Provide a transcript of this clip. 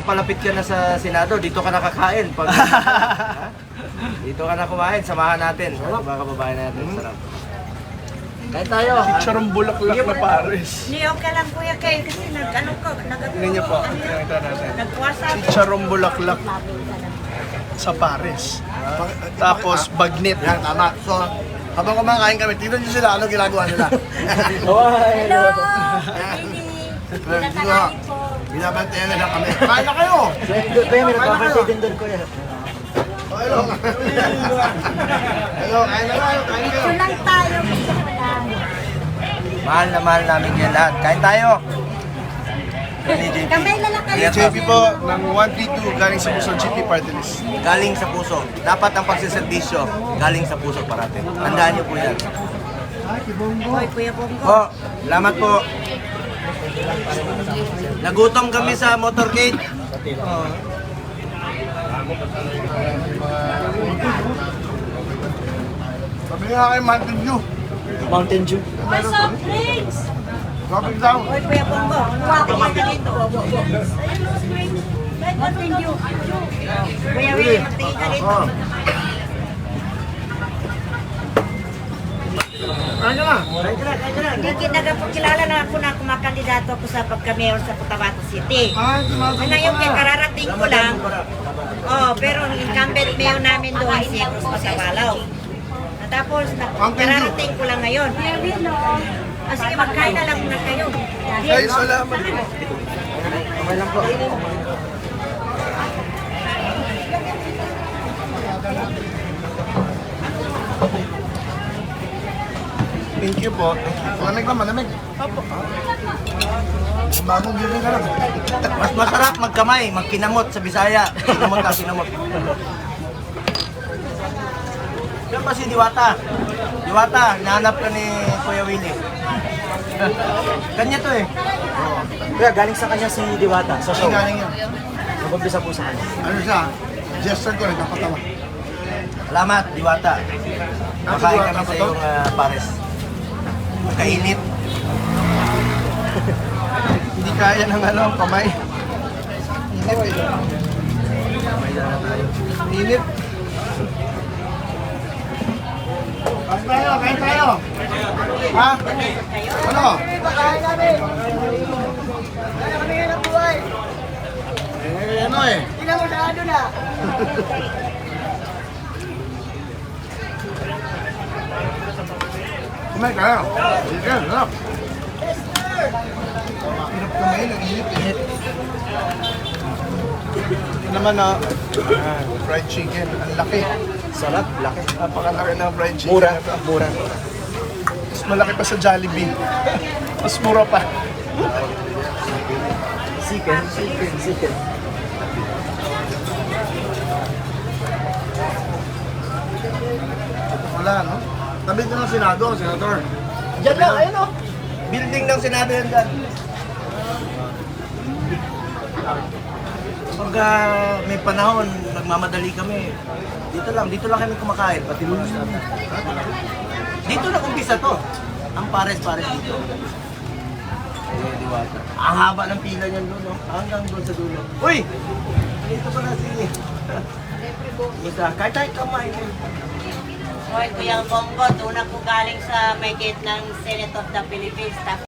palapit ka na sa Senado, dito ka nakakain. Pag, ha? Dito ka na kumain, samahan natin. Mga kababayan natin, sarap. Kain tayo. Chicharong bulaklak na Paris. Hindi, okay lang kuya kay kasi nag-ano ko, Tingnan niyo po. Tingnan natin. nag-WhatsApp. Chicharong bulaklak sa Paris. Tapos bagnet. Yan, tama. So, habang kumakain kami, tignan nyo sila, ano ginagawa nila. Hello! Pinatalain po. Binabantayan nila kami. Kain na kayo! Kuya, may nagbabantay din doon, kuya. Oh, hello. Hello, kain na kayo, kain kayo. Ito lang tayo. Mahal namin yan lahat. Kain tayo. Ni JP. Kamay na lang kayo. JP po ng 132 galing sa Puso GP Party List. Galing sa puso. Dapat ang pagsiservisyo, galing sa puso parati. Tandaan niyo po yan. Hoy, Kuya Bongo. Po, salamat po. Nagutom kami sa motorcade. Sabi nga kayo, Mountain Dew. Mountain Dew. May soft drinks. Dropping down. Hoy, Kuya Bongo. Kuha ko ka dito. Mountain Dew. Kuya Will, magtingin ka dito. Kain na. Hindi kinaga po kilala na ako na kumakandidato ako sa pagka-mayor sa Cotabato City. Ngayon kaya kararating ko lang. Oh, pero ang incumbent mayor namin doon si Cruz Pasabalaw. Tapos kararating ko lang ngayon. Sige, magkain na lang muna kayo. Guys, salamat. Okay lang po. Thank you po. Malamig ba? Malamig. Bagong giving ka lang. Mas masarap magkamay, magkinamot sa Bisaya. Kinamot ka, kinamot. Yan ba si Diwata? Diwata, nahanap ka ni Kuya Willie. Kanya to eh. Kuya, galing sa kanya si Diwata sa show. Galing yan. Nag-umpisa po sa kanya. Ano siya? Gesture ko, nagpapatawa. Salamat, Diwata. Makain kami sa iyong pares. Kainit. Hindi kaya ng ano, kamay. Init eh. Init. Kain tayo, kain tayo. Ha? Ano? Ano eh? Kumain ka na. Sige, sarap. Hirap kumain, ang init. Ito naman na fried chicken. Ang laki. Sarap, laki. Napakalaki ng fried chicken. Mura, na to. mura. Mas malaki pa sa Jollibee. Mas mura pa. Chicken. Wala, no? Tabi ito ng Senado, Senator. Diyan lang, ayun o. Building ng Senado yan dyan. Pag may panahon, nagmamadali kami. Dito lang kami kumakain, pati mga staff. Dito na umpisa to. Ang pares-pares dito. Eh, Diwata. Ang haba ng pila niyan doon, no? Hanggang doon sa dulo. Uy! Dito pala si... Basta, kahit tayo kamay. Hoy, Kuya Bongo, doon ako galing sa may gate ng Senate of the Philippines.